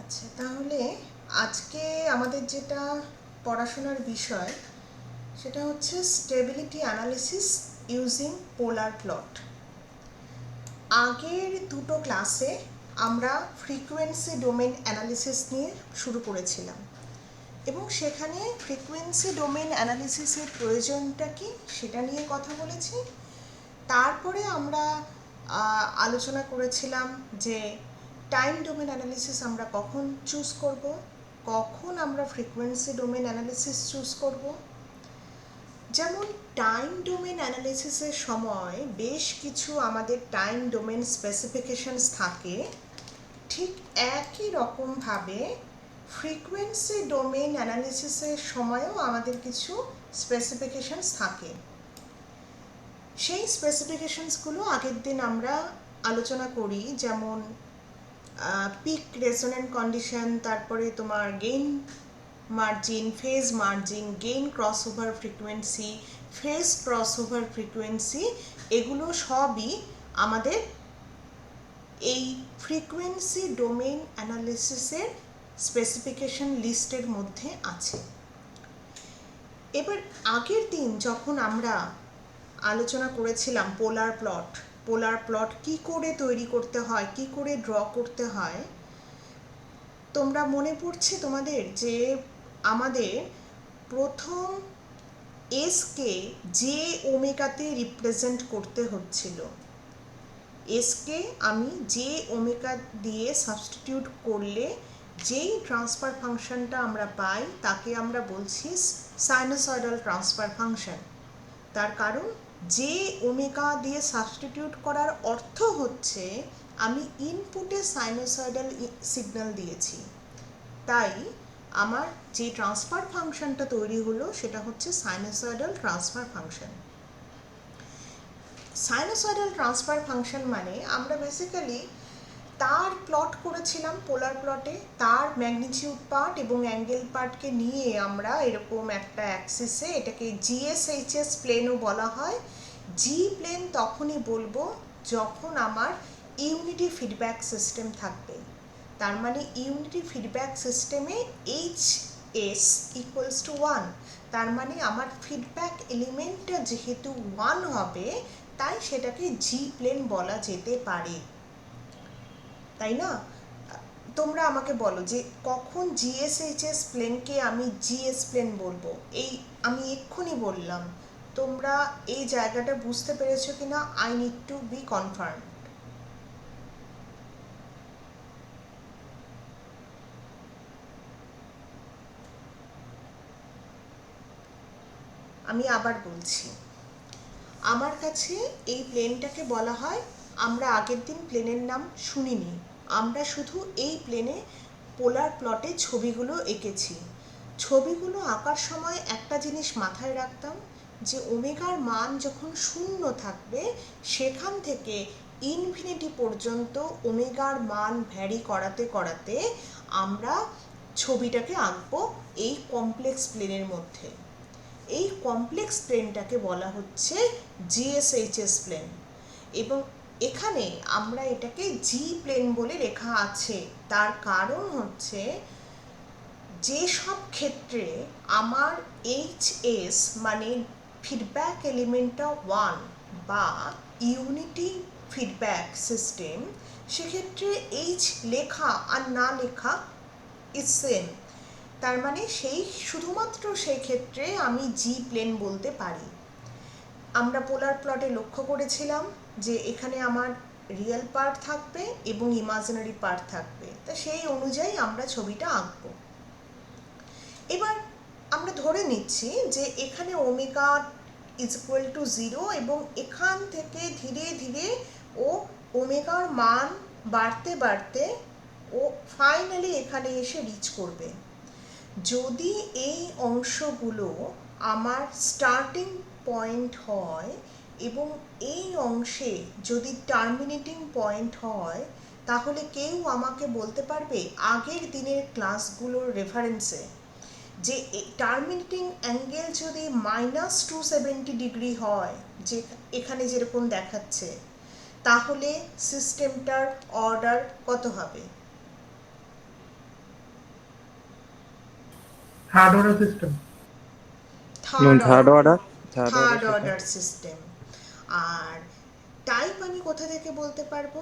আচ্ছা, তাহলে আজকে আমাদের যেটা পড়াশোনার বিষয় সেটা হচ্ছে স্টেবিলিটি অ্যানালিসিস ইউজিং পোলার প্লট। আগের দুটো ক্লাসে আমরা ফ্রিকোয়েন্সি ডোমেন অ্যানালিসিস নিয়ে শুরু করেছিলাম এবং সেখানে ফ্রিকোয়েন্সি ডোমেন অ্যানালিসিসের প্রয়োজনটা কি সেটা নিয়ে কথা বলেছি। তারপরে আমরা আলোচনা করেছিলাম যে টাইম ডোমেন অ্যানালিসিস আমরা কখন চুজ করব, কখন আমরা ফ্রিকোয়েন্সি ডোমেন অ্যানালিসিস চুজ করব। যেমন টাইম ডোমেন অ্যানালিসিসের সময় বেশ কিছু আমাদের টাইম ডোমেন স্পেসিফিকেশনস থাকে, ঠিক একই রকমভাবে ফ্রিকোয়েন্সি ডোমেন অ্যানালিসিসের সময়ও আমাদের কিছু স্পেসিফিকেশনস থাকে। সেই স্পেসিফিকেশনসগুলো আগের দিন আমরা আলোচনা করি, যেমন পিক রেজোনেন্ট কন্ডিশন, তারপরে তোমার gain margin, phase margin, gain crossover frequency, phase crossover frequency, এগুলো সবই আমাদের এই ফ্রিকোয়েন্সি ডোমেইন অ্যানালিসিসের স্পেসিফিকেশন লিস্টের মধ্যে আছে। এবার আগের দিন যখন আমরা আলোচনা করেছিলাম পোলার প্লট কি করে তৈরি করতে হয়, কি করে ড্র করতে হয়, তোমরা মনে পড়ছে তোমাদের যে আমাদের প্রথম এসকে যে ওমেগাতে রিপ্রেজেন্ট করতে হচ্ছিল, এসকে আমি যে ওমেগা দিয়ে সাবস্টিটিউট করলে যেই ট্রান্সফার ফাংশনটা আমরা পাই তাকে আমরা বলছি সাইনোসয়েডাল ট্রান্সফার ফাংশন। তার কারণ যে ওমেগা দিয়ে সাবস্টিটিউট করার অর্থ হচ্ছে আমি ইনপুটে সাইনোসয়েডাল সিগন্যাল দিয়েছি, তাই আমার যে ট্রান্সফার ফাংশনটা তৈরি হলো সেটা হচ্ছে sinusoidal transfer function. Sinusoidal transfer function মানে আমরা বেসিক্যালি তার প্লট করেছিলাম পোলার প্লটে, তার ম্যাগনিটিউড পার্ট এবং অ্যাঙ্গেল পার্টকে নিয়ে আমরা এরকম একটা অ্যাক্সিসে, এটাকে জিএসএইচএস প্লেনও বলা হয়। জি প্লেন তখনই বলবো যখন আমার ইউনিটি ফিডব্যাক সিস্টেম থাকবে, তার মানে ইউনিটি ফিডব্যাক সিস্টেমে এইচ এস ইকুয়ালস টু 1, তার মানে আমার ফিডব্যাক এলিমেন্টটা যেহেতু 1 হবে তাই সেটাকে জি প্লেন বলা যেতে পারে, তাই না? তোমরা আমাকে বলো যে কখন জিএসএইচএস প্লেনকে আমি জিএস প্লেন বলবো। এই আমি এক্ষুনি বললাম, তোমরা এই জায়গাটা বুঝতে পেরেছো কিনা? I need to B confirm. আমি আবার বলছি, আমার কাছে এই প্লেনটাকে বলা হয়, আমরা আগের দিন প্লেনের নাম শুনিনি, আমরা শুধু এই প্লেনে পোলার প্লটে ছবিগুলো এঁকেছি। ছবিগুলো আঁকার সময় একটা জিনিস মাথায় রাখতাম যে ওমেগার মান যখন 0 থাকবে সেখান থেকে ইনফিনিটি পর্যন্ত ওমেগার মান ভ্যারি করাতে করাতে আমরা ছবিটাকে আঁকবো এই কমপ্লেক্স প্লেনের মধ্যে। এই কমপ্লেক্স প্লেনটাকে বলা হচ্ছে জিএসএইচএস প্লেন, এবং এখানে আমরা এটাকে জি প্লেন বলে লেখা আছে। তার কারণ হচ্ছে যে সব ক্ষেত্রে আমার এইচ এস মানে ফিডব্যাক এলিমেন্টটা 1 বা ইউনিটি ফিডব্যাক সিস্টেম, সেক্ষেত্রে এইচ লেখা আর না লেখা ইজ সেম, তার মানে শুধুমাত্র সেই ক্ষেত্রে আমি জি প্লেন বলতে পারি। আমরা পোলার প্লটে লক্ষ্য করেছিলাম যে এখানে আমার রিয়েল পার্ট থাকবে এবং ইমাজিনারি পার্ট থাকবে, তা সেই অনুযায়ী আমরা ছবিটা আঁকবো। এবার আমরা ধরে নিচ্ছি যে এখানে ওমেগা ইজ ইকুয়াল টু 0 এবং এখান থেকে ধীরে ধীরে ও ওমেগার মান বাড়তে বাড়তে ও ফাইনালি এখানে এসে রিচ করবে। যদি এই অংশগুলো আমার স্টার্টিং পয়েন্ট হয় এবং এই অংশে যদি টার্মিনেটিং পয়েন্ট হয়, তাহলে কেউ আমাকে বলতে পারবে আগের দিনের ক্লাসগুলোর রেফারেন্সে যে টার্মিনেটিং অ্যাঙ্গেল যদি -270 ডিগ্রি হয়, যে এখানে যেরকম দেখাচ্ছে, তাহলে সিস্টেমটার অর্ডার কত হবে? Third order system. Third third order, order, third order third system. Order system. আর টাইপ আমি কোথা থেকে বলতে পারবো?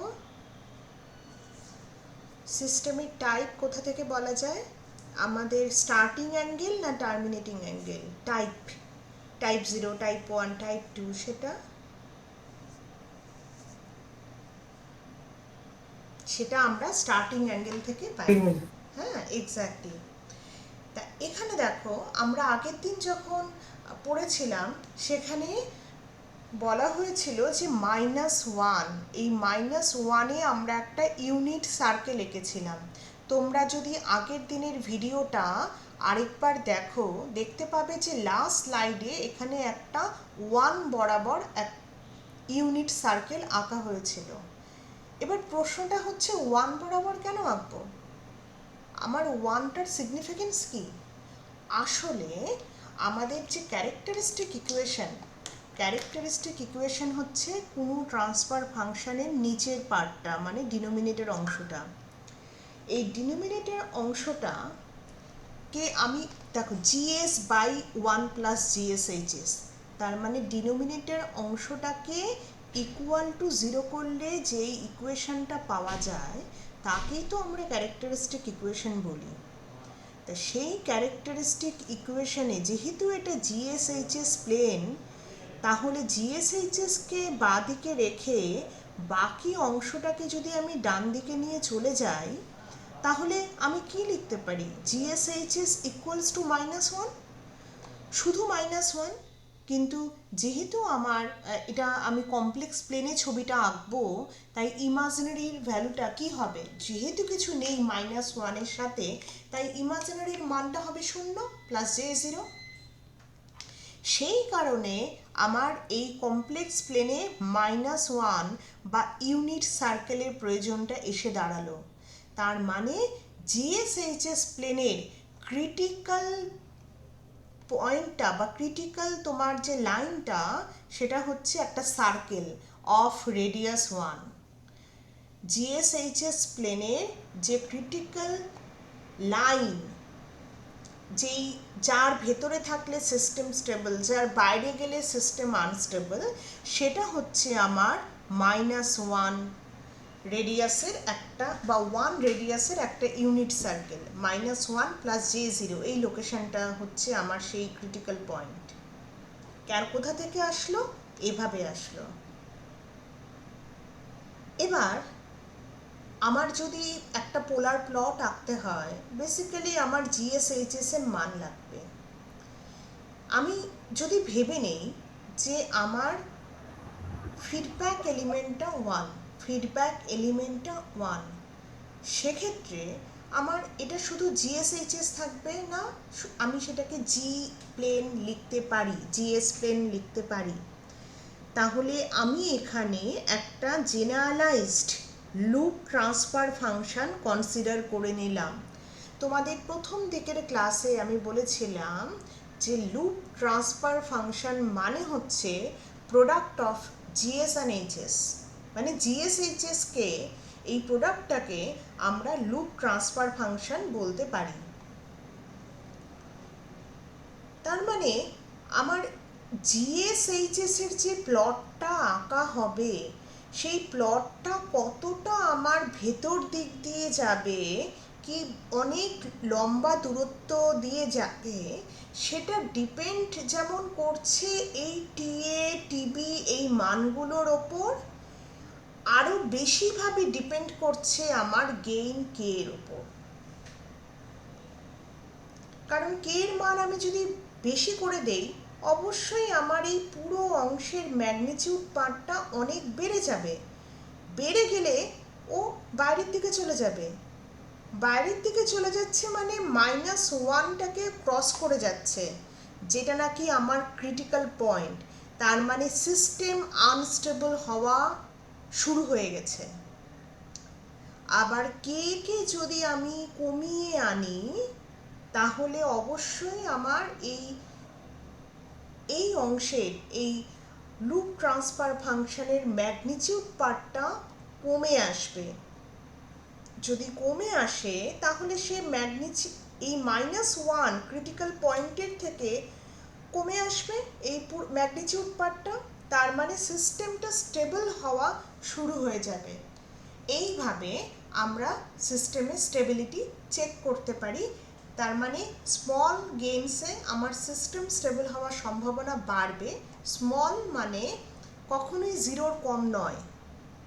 সিস্টেমের টাইপ কোথা থেকে বলা যায়? আমাদের স্টার্টিং অ্যাঙ্গেল না terminating angle? Type, type 0, type 1, type 2, সেটা সেটা আমরা স্টার্টিং অ্যাঙ্গেল থেকে পাই। হ্যাঁ, এক্স্যাক্টলি। তা এখানে দেখো, আমরা আগের দিন যখন পড়েছিলাম সেখানে বলা হয়েছিল যে -1, এই -1-এ আমরা একটা ইউনিট সার্কেল এঁকেছিলাম। তোমরা যদি আগের দিনের ভিডিওটা আরেকবার দেখো, দেখতে পাবে যে লাস্ট স্লাইডে এখানে একটা 1 বরাবর এক ইউনিট সার্কেল আঁকা হয়েছিল। এবার প্রশ্নটা হচ্ছে 1 বরাবর কেন আঁকবো? আমার 1টার সিগনিফিকেন্স কি? আসলে আমাদের যে ক্যারেক্টারিস্টিক ইকুয়েশন হচ্ছে কোনো ট্রান্সফার ফাংশনের নিচের পার্টটা, মানে ডিনোমিনেটর অংশটা। এই ডিনোমিনেটর অংশটা কে আমি, দেখো, জিএস বাই 1 প্লাস জিএসএইচএস, তার মানে ডিনোমিনেটর অংশটাকে ইকুয়াল টু 0 করলে যেই ইকুয়েশনটা পাওয়া যায় তাকেই তো আমরা ক্যারেক্টারিস্টিক ইকুয়েশন বলি। তা সেই ক্যারেক্টারিস্টিক ইকুয়েশনে যেহেতু এটা জিএসএইচএস প্লেন, তাহলে জিএসএইচএসকে বাঁ দিকে রেখে বাকি অংশটাকে যদি আমি ডান দিকে নিয়ে চলে যাই, তাহলে আমি কি লিখতে পারি? জিএসএইচএস ইকুয়ালস টু -1, শুধু -1। কিন্তু যেহেতু আমার এটা আমি কমপ্লেক্স প্লেনে ছবিটা আঁকবো, তাই ইমাজিনারির ভ্যালুটা কি হবে? যেহেতু কিছু নেই -1-এর সাথে, তাই ইমাজিনারির মানটা হবে 0 প্লাস J0। সেই কারণে আমার এই কমপ্লেক্স প্লেনে -1 বা ইউনিট সার্কেলের প্রয়োজনটা এসে দাঁড়ালো। তার মানে জিএসএইচএস প্লেনের ক্রিটিক্যাল পয়েন্টটা বা ক্রিটিক্যাল তোমার যে লাইনটা, সেটা হচ্ছে একটা সার্কেল অফ রেডিয়াস 1। জিএসএইচএস প্লেনের যে ক্রিটিক্যাল লাইন, যেই যার ভেতরে থাকলে সিস্টেম স্টেবল, যার বাইরে গেলে সিস্টেম আনস্টেবল, সেটা হচ্ছে আমার -1 রেডিয়াসের একটা বা 1 রেডিয়াসের একটা ইউনিট সার্কেল। -1 প্লাস J0, এই লোকেশনটা হচ্ছে আমার সেই ক্রিটিক্যাল পয়েন্ট। কোথা থেকে আসলো? এভাবে আসলো। এবার আমার যদি একটা পোলার প্লট আঁকতে হয়, বেসিক্যালি আমার জিএসএইচএস এর মান লাগবে। আমি যদি ভেবে নেই যে আমার ফিডব্যাক এলিমেন্টটা 1, সেক্ষেত্রে আমার এটা শুধু জিএসএইচএস থাকবে না, আমি সেটাকে জি প্লেন লিখতে পারি, জিএস প্লেন লিখতে পারি। তাহলে আমি এখানে একটা generalised loop transfer function consider করে নিলাম। তোমাদের প্রথম দিকের ক্লাসে আমি বলেছিলাম যে লুপ ট্রান্সফার ফাংশন মানে হচ্ছে product of GS and HS, মানে জিএসএইচএসকে, এই প্রোডাক্টটাকে আমরা লুপ ট্রান্সফার ফাংশন বলতে পারি। তার মানে আমার জিএসএইচএস এর যে প্লটটা আঁকা হবে, সেই প্লটটা কতটা আমার ভেতর দিক দিয়ে যাবে, কি অনেক লম্বা দূরত্ব দিয়ে যাবে, সেটা ডিপেন্ড যেমন করছে এই টিএ টিবি এই মানগুলোর ওপর, আরও বেশিভাবে ডিপেন্ড করছে আমার গেইন কে এর ওপর। কারণ কে এর মান আমি যদি বেশি করে দেই, অবশ্যই আমার এই পুরো অংশের ম্যাগনিটিউড পার্টটা অনেক বেড়ে যাবে। বেড়ে গেলে ও বাইরের দিকে চলে যাবে। বাইরের দিকে চলে যাচ্ছে মানে -1টাকে ক্রস করে যাচ্ছে, যেটা নাকি আমার ক্রিটিক্যাল পয়েন্ট। তার মানে সিস্টেম আনস্টেবল হওয়া শুরু হয়ে গেছে। আবার কে কে যদি আমি কমিয়ে আনি, তাহলে অবশ্যই আমার এই এই অংশের এই লুপ ট্রান্সফার ফাংশনের ম্যাগনিটিউড পার্টটা কমে আসবে। যদি কমে আসে, তাহলে সে এই -1 ক্রিটিক্যাল পয়েন্টের থেকে কমে আসবে এই ম্যাগনিটিউড পার্টটা, তার মানে সিস্টেমটা স্টেবল হওয়া শুরু হয়ে যাবে। এইভাবে আমরা সিস্টেমের স্টেবিলিটি চেক করতে পারি। তার মানে স্মল গেইনসে আমার সিস্টেম স্টেবল হওয়ার সম্ভাবনা বাড়বে। স্মল মানে কখনোই জিরোর কম নয়,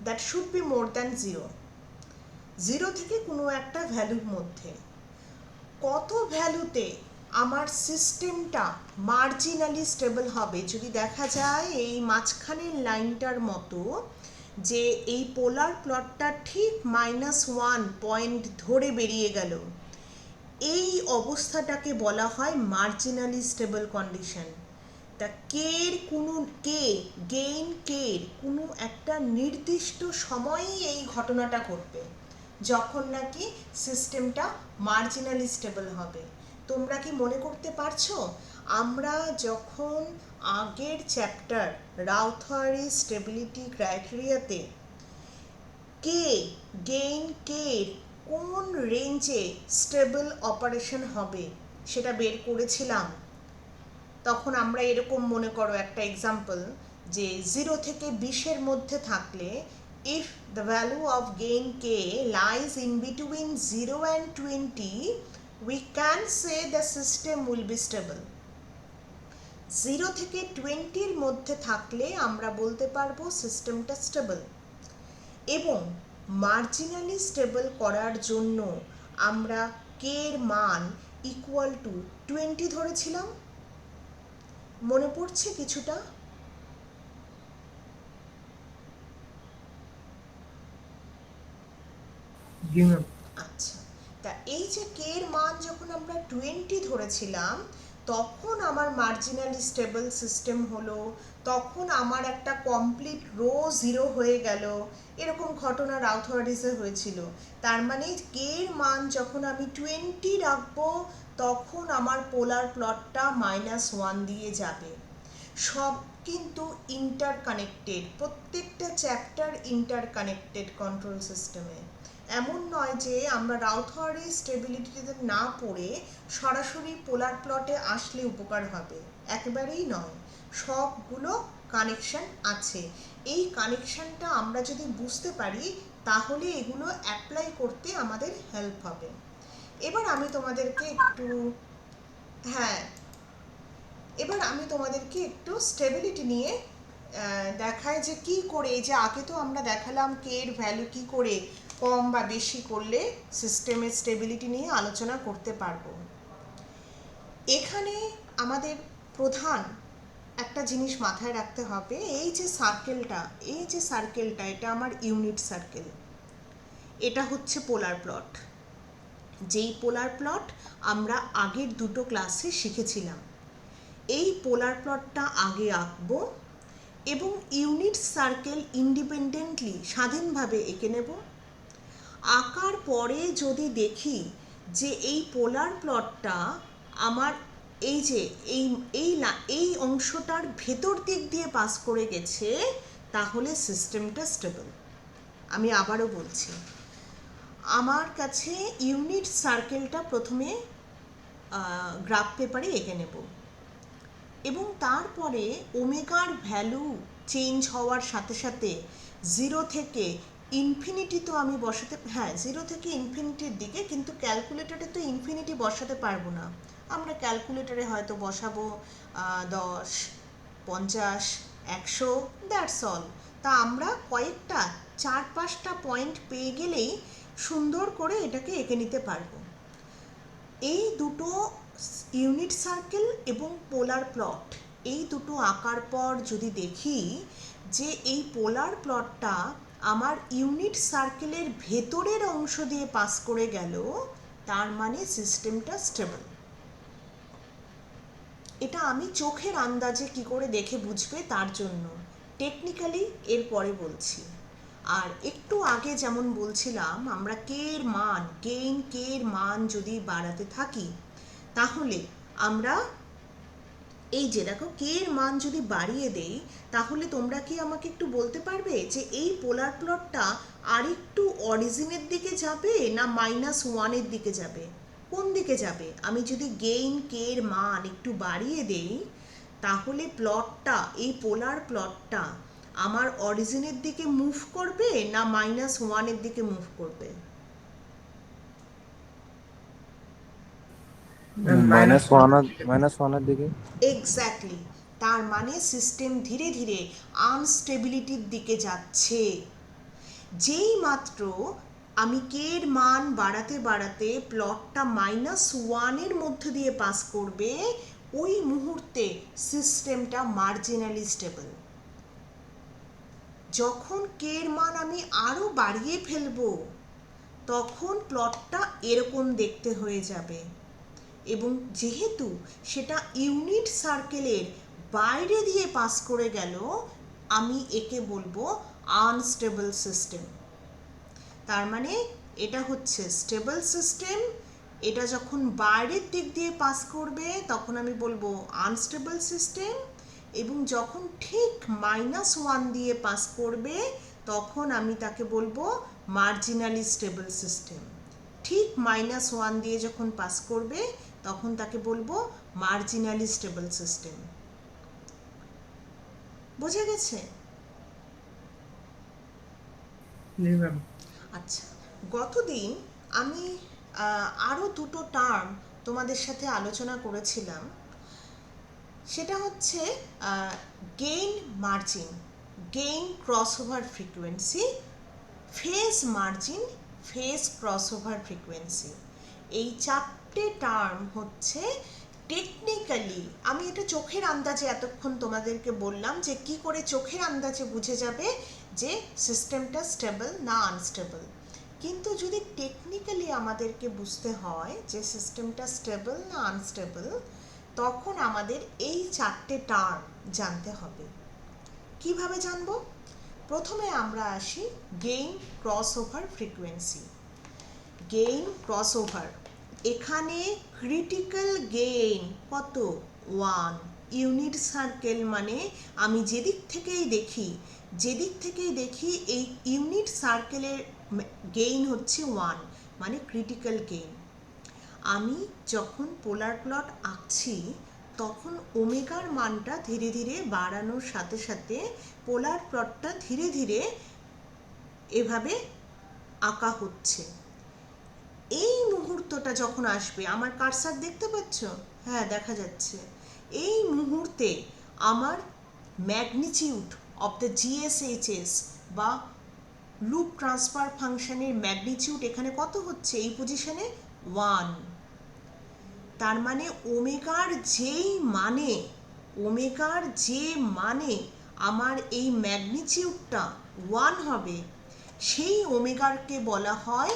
that should be more than zero, zero থেকে কোনো একটা ভ্যালুর মধ্যে। কত ভ্যালুতে আমার সিস্টেমটা মার্জিনালি স্টেবল হবে, যদি দেখা যায় এই মাঝখানের লাইনটার মতো যে এই পোলার প্লটটা ঠিক -1 পয়েন্ট ধরে বেরিয়ে গেল, এই অবস্থাটাকে বলা হয় মার্জিনালি স্টেবল কন্ডিশন। তা কের কোনো গেইন কোনো একটা নির্দিষ্ট সময়েই এই ঘটনাটা ঘটবে, যখন নাকি সিস্টেমটা মার্জিনালি স্টেবল হবে। তোমরা কি মনে করতে পারছো আমরা যখন আগের চ্যাপ্টার রাউথারি স্টেবিলিটি ক্রাইটেরিয়াতে গেইন কোন রেঞ্জে স্টেবল অপারেশন হবে সেটা বের করেছিলাম, তখন আমরা এরকম মনে করো একটা এক্সাম্পল যে 0 থেকে 20-এর মধ্যে থাকলে if the value of gain k lies in between 0 and 20 we can say the system will be stable। 0 থেকে 20-এর মধ্যে থাকলে আমরা বলতে পারবো সিস্টেমটা স্টেবল। এবং মার্জিনালি স্টেবল করার জন্য আমরা কে এর মান ইকুয়াল টু 20 ধরেছিলাম, মনে পড়ছে কিছুটা? আচ্ছা, তা এই যে কে এর মান যখন আমরা 20 ধরেছিলাম, তখন আমার মার্জিনালি স্টেবল সিস্টেম হলো, তখন আমার একটা কমপ্লিট রো জিরো হয়ে গেল, এরকম ঘটনা রাউথারিসে হয়েছিল। তার মানে কে এর মান যখন আমি 20 রাখবো, তখন আমার পোলার প্লটটা -1 দিয়ে যাবে। সব কিন্তু ইন্টারকানেক্টেড, প্রত্যেকটা চ্যাপ্টার ইন্টারকানেক্টেড কন্ট্রোল সিস্টেমে। এমন নয় যে আমরা রাউথারি স্টেবিলিটিতে না পড়ে সরাসরি পোলার প্লটে আসলে উপকার হবে, একেবারেই নয়। সবগুলো কানেকশন আছে। এই কানেকশনটা আমরা যদি বুঝতে পারি তাহলে এগুলো অ্যাপ্লাই করতে আমাদের হেল্প হবে। এবার আমি তোমাদেরকে একটু স্টেবিলিটি নিয়ে দেখায় যে কি করে, যে আগে তো আমরা দেখালাম কে এর ভ্যালু কি করে কম বা বেশি করলে সিস্টেমের স্টেবিলিটি নিয়ে আলোচনা করতে পারবো। এখানে আমাদের প্রধান একটা জিনিস মাথায় রাখতে হবে, এই যে সার্কেলটা এটা আমার ইউনিট সার্কেল, এটা হচ্ছে পোলার প্লট। যেই পোলার প্লট আমরা আগের দুটো ক্লাসে শিখেছিলাম। এই পোলার প্লটটা আগে আঁকবো এবং ইউনিট সার্কেল ইন্ডিপেন্ডেন্টলি স্বাধীনভাবে এঁকে নেব। আঁকার পরে যদি দেখি যে এই পোলার প্লটটা আমার এই যে এই অংশটার ভেতর দিক দিয়ে পাস করে গেছে, তাহলে সিস্টেমটা স্টেবল। আমি আবারও বলছি, আমার কাছে ইউনিট সার্কেলটা প্রথমে গ্রাফ পেপারে এঁকে নেব এবং তারপরে ওমেগার ভ্যালু চেঞ্জ হওয়ার সাথে সাথে 0 থেকে ইনফিনিটি তো আমি বসাতে, 0 থেকে ইনফিনিটির দিকে, কিন্তু ক্যালকুলেটরে তো ইনফিনিটি বসাতে পারবো না। আমরা ক্যালকুলেটরে হয়তো বসাবো 10, 50, 100, দ্যাটস অল। তা আমরা কয়েকটা 4-5টা পয়েন্ট পেয়ে গেলেই সুন্দর করে এটাকে এঁকে নিতে পারবো। এই দুটো ইউনিট সার্কেল এবং পোলার প্লট, এই দুটো আঁকার পর যদি দেখি যে এই পোলার প্লটটা আমার ইউনিট সার্কেলের ভেতরের অংশ দিয়ে পাস করে গেল, তার মানে সিস্টেমটা স্টেবল। এটা আমি চোখের আন্দাজে কি করে দেখে বুঝবে তার জন্য টেকনিক্যালি এরপরে বলছি। আর একটু আগে যেমন বলছিলাম, আমরা কে এর মান যদি বাড়াতে থাকি, তাহলে আমরা এই যে দেখো কে এর মান যদি বাড়িয়ে দেই, তাহলে তোমরা কি আমাকে একটু বলতে পারবে যে এই পোলার প্লটটা আরেকটু অরিজিনের দিকে যাবে না -1-এর দিকে যাবে? কোন দিকে যাবে? আমি যদি গেইন কে এর মান একটু বাড়িয়ে দেই, তাহলে প্লটটা, এই পোলার প্লটটা আমার অরিজিনের দিকে মুভ করবে না -1-এর দিকে মুভ করবে? -1 এর দিকে। এক্স্যাক্টলি। তার মানে সিস্টেম ধীরে ধীরে আনস্টেবিলিটির দিকে যাচ্ছে। যেই মাত্র আমি কে এর মান বাড়াতে বাড়াতে প্লটটা -1-এর মধ্যে দিয়ে পাস করবে, ওই মুহূর্তে সিস্টেমটা মার্জিনালি স্টেবল। যখন কে এর মান আমি আরো বাড়িয়ে ফেলবো, তখন প্লটটা এরকম দেখতে হয়ে যাবে। এবং যেহেতু সেটা ইউনিট সার্কেলের বাইরে দিয়ে পাস করে গেল, আমি একে বলবো আনস্টেবল সিস্টেম। তার মানে এটা হচ্ছে স্টেবল সিস্টেম, এটা যখন বাইরের দিক দিয়ে পাস করবে তখন আমি বলবো আনস্টেবল সিস্টেম, এবং যখন ঠিক -1 দিয়ে পাস করবে তখন আমি তাকে বলবো মার্জিনালি স্টেবল সিস্টেম। ঠিক -1 দিয়ে যখন পাস করবে তখন তাকে বলবো মার্জিনালি স্টেবল সিস্টেম। বোঝা গেছে? আচ্ছা, গতদিন আমি আরও দুটো টার্ম তোমাদের সাথে আলোচনা করেছিলাম। সেটা হচ্ছে gain margin, gain crossover frequency, phase margin, phase crossover frequency. এই চারটে টার্ম হচ্ছে টেকনিক্যালি, আমি এটা চোখের আন্দাজে এতক্ষণ তোমাদেরকে বললাম যে কি করে চোখের আন্দাজে বুঝে যাবে যে সিস্টেমটা স্টেবল না আনস্টেবল। কিন্তু যদি টেকনিক্যালি আমাদেরকে বুঝতে হয় যে সিস্টেমটা স্টেবল না আনস্টেবল, তখন আমাদের এই চারটে টার্ম জানতে হবে। কিভাবে জানবো? প্রথমে আমরা আসি gain crossover frequency. Gain crossover, এখানে ক্রিটিক্যাল গেইন কত? 1। ইউনিট সার্কেল মানে আমি যেদিক থেকেই দেখি এই ইউনিট সার্কেলের গেইন হচ্ছে 1, মানে ক্রিটিক্যাল গেইন। আমি যখন পোলার প্লট আঁকছি তখন ওমেগার মানটা ধীরে ধীরে বাড়ানোর সাথে সাথে পোলার প্লটটা ধীরে ধীরে এভাবে আঁকা হচ্ছে। এই মুহূর্তটা যখন আসবে, আমার কার্সার দেখতে পাচ্ছ? হ্যাঁ, দেখা যাচ্ছে। এই মুহূর্তে আমার ম্যাগনিটিউড অফ দ্য জিএসএইচএস বা লুপ ট্রান্সফার ফাংশনের ম্যাগনিটিউড এখানে কত হচ্ছে? এই পজিশনে 1। তার মানে ওমেগার যে মানে আমার এই ম্যাগনিটিউডটা 1 হবে, সেই ওমেগারকে বলা হয়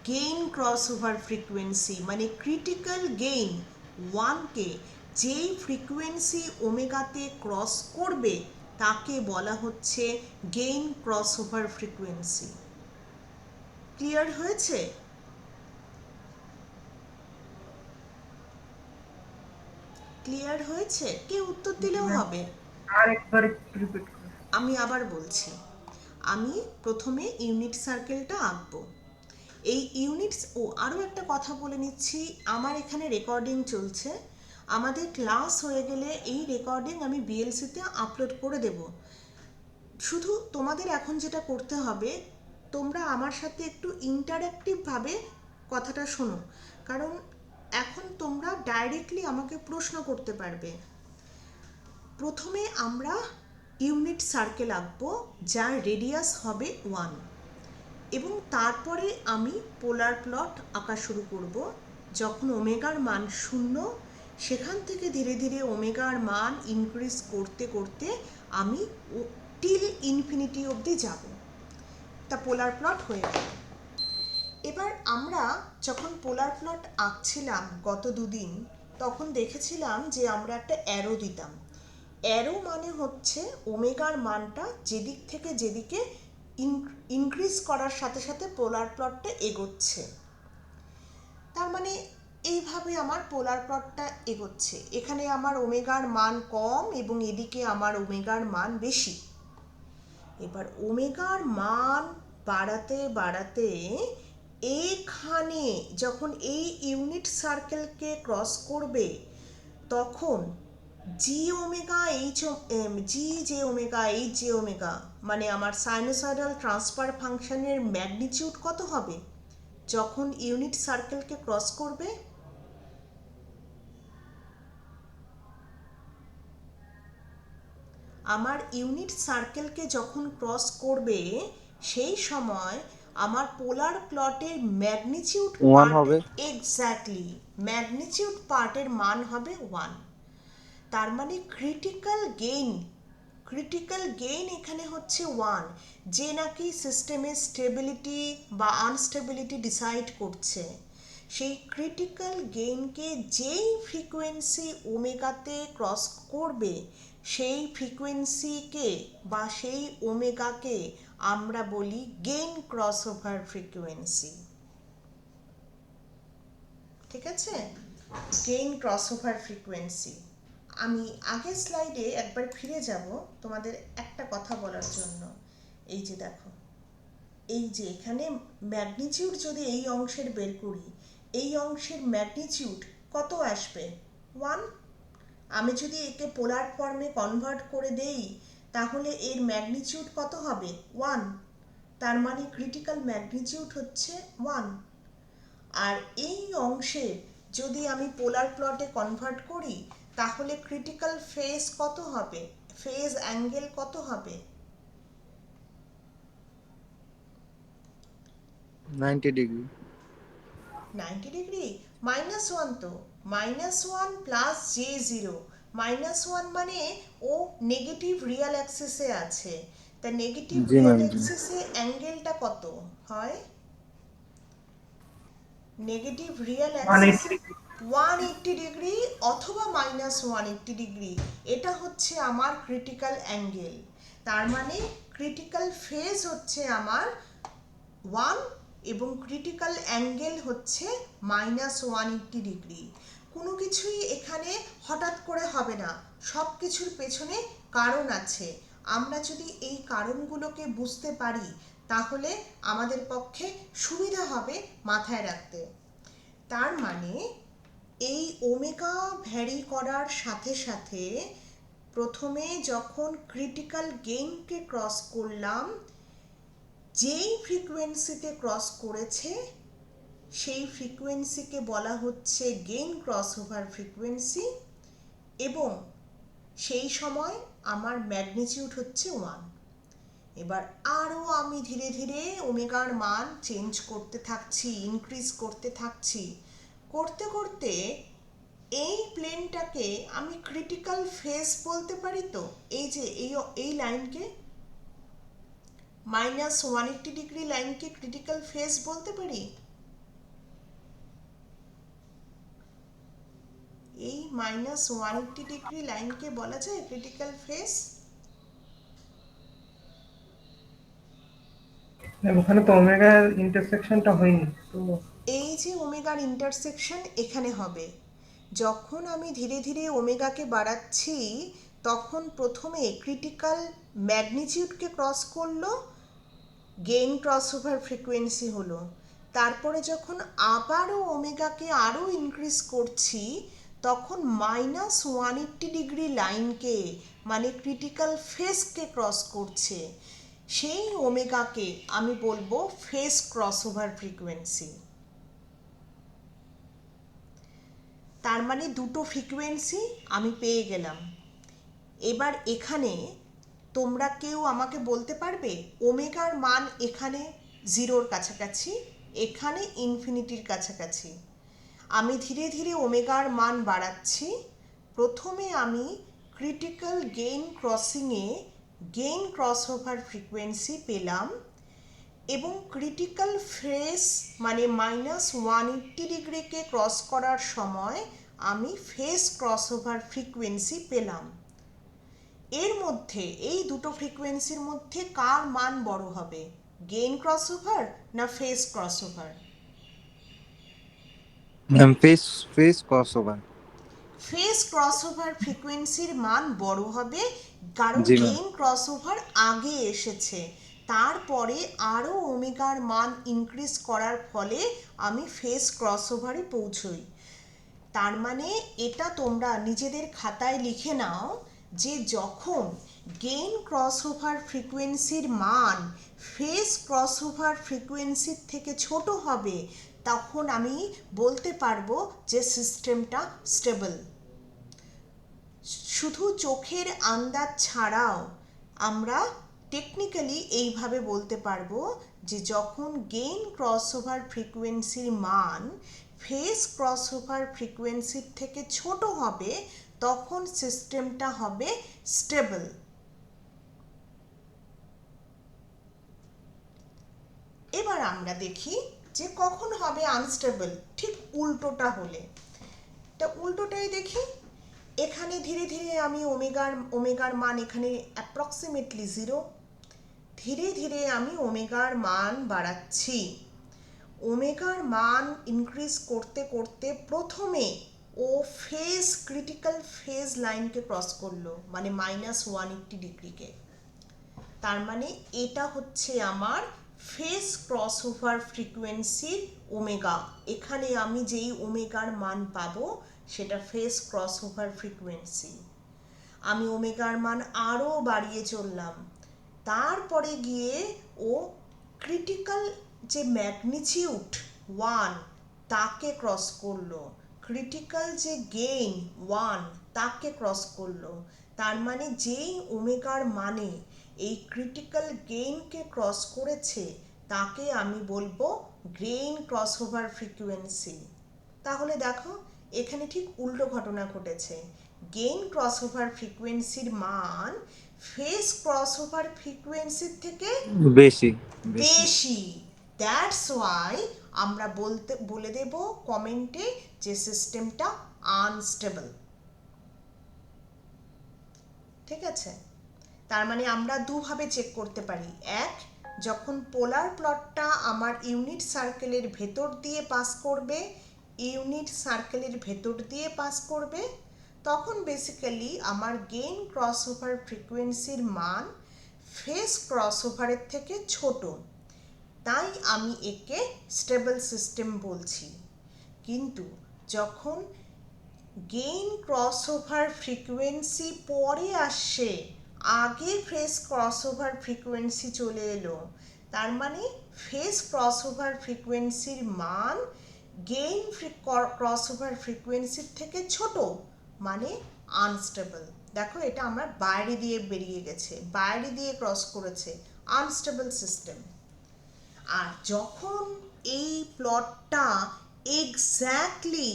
গেইন ক্রসওভার ফ্রিকোয়েন্সি। মানে ক্রিটিক্যাল গেইন 1কে যেই ফ্রিকোয়েন্সি ওমেগাতে ক্রস করবে তাকে বলা হচ্ছে গেইন ক্রসওভার ফ্রিকোয়েন্সি। ক্লিয়ার হয়েছে? ক্লিয়ার হয়েছে? কেউ উত্তর দিলেও হবে। আরেকবার একটু রিপিট করুন। আমি আবার বলছি, আমি প্রথমে ইউনিট সার্কেলটা আঁকবো। এই আরও একটা কথা বলে নিচ্ছি, আমার এখানে রেকর্ডিং চলছে। আমাদের ক্লাস হয়ে গেলে এই রেকর্ডিং আমি বিএলসিতে আপলোড করে দেব। শুধু তোমাদের এখন যেটা করতে হবে, তোমরা আমার সাথে একটু ইন্টারঅ্যাক্টিভভাবে কথাটা শোনো, কারণ এখন তোমরা ডাইরেক্টলি আমাকে প্রশ্ন করতে পারবে। প্রথমে আমরা ইউনিট সার্কেল আঁকবো যার রেডিয়াস হবে 1, এবং তারপরে আমি পোলার প্লট আঁকা শুরু করব। যখন ওমেগার মান 0, সেখান থেকে ধীরে ধীরে ওমেগার মান ইনক্রিজ করতে করতে আমি টিল ইনফিনিটি অবধি যাব। তা পোলার প্লট হয়ে গেল। এবার আমরা যখন পোলার প্লট আঁকছিলাম গত দুদিন, তখন দেখেছিলাম যে আমরা একটা অ্যারো দিতাম। অ্যারো মানে হচ্ছে ওমেগার মানটা যেদিক থেকে যেদিকে ইনক্রিজ করার সাথে সাথে পোলার প্লটটা এগোচ্ছে। তার মানে এইভাবে আমার পোলার প্লটটা এগোচ্ছে। এখানে আমার ওমেগার মান কম এবং এদিকে আমার ওমেগার মান বেশি। এবার ওমেগার মান বাড়াতে বাড়াতে এইখানে যখন এই ইউনিট সার্কেলকে ক্রস করবে তখন জি omega H G J omega H J omega মানে আমার সাইনোসয়েডাল ট্রান্সফার ফাংশনের ম্যাগনিটিউড কত হবে যখন ইউনিট সার্কেলকে ক্রস করবে? আমার ইউনিট সার্কেলকে যখন ক্রস করবে সেই সময় আমার পোলার প্লটের ম্যাগনিটিউড 1 পার্ট, হবে। এক্স্যাক্টলি ম্যাগনিটিউড পার্টের মান হবে 1। তার মানে ক্রিটিক্যাল গেইন এখানে হচ্ছে 1, যে নাকি সিস্টেমের স্টেবিলিটি বা আনস্টেবিলিটি ডিসাইড করছে। সেই ক্রিটিক্যাল গেইনকে যেই ফ্রিকোয়েন্সি ওমেগাতে ক্রস করবে সেই ফ্রিকোয়েন্সিকে বা সেই ওমেগাকে আমরা বলি গেইন ক্রস ওভার ফ্রিকোয়েন্সি। ঠিক আছে, গেইন ক্রস ওভার ফ্রিকোয়েন্সি। আমি আগের স্লাইডে একবার ফিরে যাব তোমাদের একটা কথা বলার জন্য। এই যে দেখো, এই যে এখানে ম্যাগনিটিউড যদি এই অংশের বের করি, এই অংশের ম্যাগনিটিউড কত আসবে? 1। আমি যদি একে পোলার ফর্মে কনভার্ট করে দেই তাহলে এর ম্যাগনিটিউড কত হবে? 1। তার মানে ক্রিটিক্যাল ম্যাগনিটিউড হচ্ছে 1। আর এই অংশের যদি আমি পোলার প্লটে কনভার্ট করি তাহলে ক্রিটিক্যাল ফেজ কত হবে, ফেজ অ্যাঙ্গেল কত হবে? 90 ডিগ্রি। 90 ডিগ্রি -1 তো, -1 প্লাস J0। -1 মানে ও নেগেটিভ রিয়াল অ্যাক্সিসে আছে, তা নেগেটিভ জি রিয়াল ম্যাম, জি। অ্যাক্সিসে অ্যাঙ্গেলটা কত হয়? নেগেটিভ রিয়াল অ্যাক্সিসে 180 ডিগ্রি 180 ডিগ্রি অথবা -180 ডিগ্রি, এটা হচ্ছে আমার ক্রিটিক্যাল অ্যাঙ্গেল। তার মানে ক্রিটিক্যাল ফেজ হচ্ছে আমার 1 এবং ক্রিটিক্যাল অ্যাঙ্গেল হচ্ছে -180 ডিগ্রি। কোনো কিছুই এখানে হঠাৎ করে হবে না, সব কিছুর পেছনে কারণ আছে। আমরা যদি এই কারণগুলোকে বুঝতে পারি তাহলে আমাদের পক্ষে সুবিধা হবে মাথায় রাখতে। তার মানে এই ওমেগা ভ্যারি করার সাথে সাথে প্রথমে যখন ক্রিটিক্যাল গেইনকে ক্রস করলাম, যেই ফ্রিকোয়েন্সিতে ক্রস করেছে সেই ফ্রিকোয়েন্সিকে বলা হচ্ছে গেইন ক্রস ওভার ফ্রিকোয়েন্সি, এবং সেই সময় আমার ম্যাগনিটিউড হচ্ছে 1। এবার আরও আমি ধীরে ধীরে ওমেগার মান চেঞ্জ করতে থাকছি, ইনক্রিজ করতে থাকছি, করতে করতে এই প্লেনটাকে আমি ক্রিটিক্যাল ফেজ বলতে পারি। তো এই যে এই লাইনকে -180 ডিগ্রি লাইনকে ক্রিটিক্যাল ফেজ বলতে পারি। এই -180 ডিগ্রি লাইনকে বলা যায় ক্রিটিক্যাল ফেজ। ওখানে তো ওমেগার ইন্টারসেকশনটা হয়নি তো। এই যে ওমেগার ইন্টারসেকশন এখানে হবে যখন আমি ধীরে ধীরে ওমেগাকে বাড়াচ্ছি, তখন প্রথমে ক্রিটিক্যাল ম্যাগনিটিউডকে ক্রস করলো, গেইন ক্রস ওভার ফ্রিকোয়েন্সি হলো। তারপরে যখন আবারও ওমেগাকে আরও ইনক্রিজ করছি তখন -180 ডিগ্রি লাইনকে মানে ক্রিটিক্যাল ফেজকে ক্রস করছে, সেই ওমেগাকে আমি বলবো ফেজ ক্রস ওভার ফ্রিকোয়েন্সি। তার মানে দুটো ফ্রিকোয়েন্সি আমি পেয়ে গেলাম। এবার এখানে তোমরা কেউ আমাকে বলতে পারবে ওমেগার মান এখানে 0-র কাছাকাছি, এখানে ইনফিনিটির কাছাকাছি। আমি ধীরে ধীরে ওমেগার মান বাড়াচ্ছি। প্রথমে আমি ক্রিটিক্যাল গেইন ক্রসিংয়ে গেইন ক্রস ওভার ফ্রিকোয়েন্সি পেলাম, এবং ক্রিটিক্যাল ফেজ মানে -180 ডিগ্রিকে ক্রস করার সময় আমি ফেজ ক্রস ওভার ফ্রিকোয়েন্সি পেলাম। এর মধ্যে এই দুটো ফ্রিকোয়েন্সির মধ্যে কার মান বড় হবে, গেইন ক্রস ওভার না phase cross over? Ma'am, phase crossover. Phase cross over ফ্রিকোয়েন্সির মান বড় হবে, কারণ জি ম্যাম। গেইন ক্রস ওভার আগে এসেছে। তারপরে আরও ওমেগার মান ইনক্রিজ করার ফলে আমি ফেজ ক্রসওভারে পৌঁছই। তার মানে এটা তোমরা নিজেদের খাতায় লিখে নাও যে যখন গেইন ক্রসওভার ফ্রিকোয়েন্সির মান ফেজ ক্রসওভার ফ্রিকোয়েন্সির থেকে ছোট হবে, তখন আমি বলতে পারবো যে সিস্টেমটা স্টেবল। শুধু চোখের আন্দাজ ছাড়াও আমরা টেকনিক্যালি এইভাবে বলতে পারবো যে যখন গেইন ক্রসওভার ফ্রিকোয়েন্সির মান ফেজ ক্রসওভার ফ্রিকোয়েন্সির থেকে ছোট হবে, তখন সিস্টেমটা হবে স্টেবল। এবার আমরা দেখি যে কখন হবে আনস্টেবল, ঠিক উল্টোটা হলে। তা উল্টোটাই দেখি। এখানে ধীরে ধীরে আমি ওমেগার মান এখানে অ্যাপ্রক্সিমেটলি 0, ধীরে ধীরে আমি ওমেগার মান বাড়াচ্ছি। ওমেগার মান ইনক্রিজ করতে করতে প্রথমে ও ক্রিটিক্যাল ফেজ লাইনকে ক্রস করলো, মানে -180 ডিগ্রিকে। তার মানে এটা হচ্ছে আমার ফেজ ক্রসওভার ফ্রিকোয়েন্সির ওমেগা। এখানে আমি যেই ওমেগার মান পাবো সেটা ফেজ ক্রসওভার ফ্রিকোয়েন্সি। আমি ওমেগার মান আরও বাড়িয়ে চললাম, তারপরে গিয়ে ও ক্রিটিক্যাল যে ম্যাগনিটিউড 1 তাকে ক্রস করলো, ক্রিটিক্যাল যে গেইন 1 তাকে ক্রস করলো। তার মানে যেই ওমেগার মানে এই ক্রিটিক্যাল গেইনকে ক্রস করেছে তাকে আমি বলবো গেইন ক্রসওভার ফ্রিকোয়েন্সি। তাহলে দেখো এখানে ঠিক উল্টো ঘটনা ঘটেছে। গেইন ক্রসওভার ফ্রিকোয়েন্সির মান ফেজ ক্রসওভার ফ্রিকোয়েন্সির থেকে বেশি বেশি বেশি। দ্যাটস ওয়াই আমরা বলে দেব কমেন্টে যে সিস্টেমটা আনস্টেবল। ঠিক আছে? তার মানে আমরা দুভাবে চেক করতে পারি। এক, যখন পোলার প্লটটা আমার ইউনিট সার্কেলের ভেতর দিয়ে পাস করবে, তখন বেসিক্যালি আমার গেইন ক্রসওভার ফ্রিকোয়েন্সির মান ফেজ ক্রসওভারের থেকে ছোট, তাই আমি একে স্টেবল সিস্টেম বলছি। কিন্তু যখন গেইন ক্রসওভার ফ্রিকোয়েন্সি পরে আসছে, আগে ফেজ ক্রসওভার ফ্রিকোয়েন্সি চলে এলো, তার মানে ফেজ ক্রসওভার ফ্রিকোয়েন্সির মান গেইন ক্রসওভার ফ্রিকোয়েন্সির থেকে ছোট, মানে আনস্টেবল। দেখো এটা আমার বাইরে দিয়ে বেরিয়ে গেছে, বাইরে দিয়ে ক্রস করেছে, আনস্টেবল সিস্টেম। আর যখন এই প্লটটা এক্স্যাক্টলি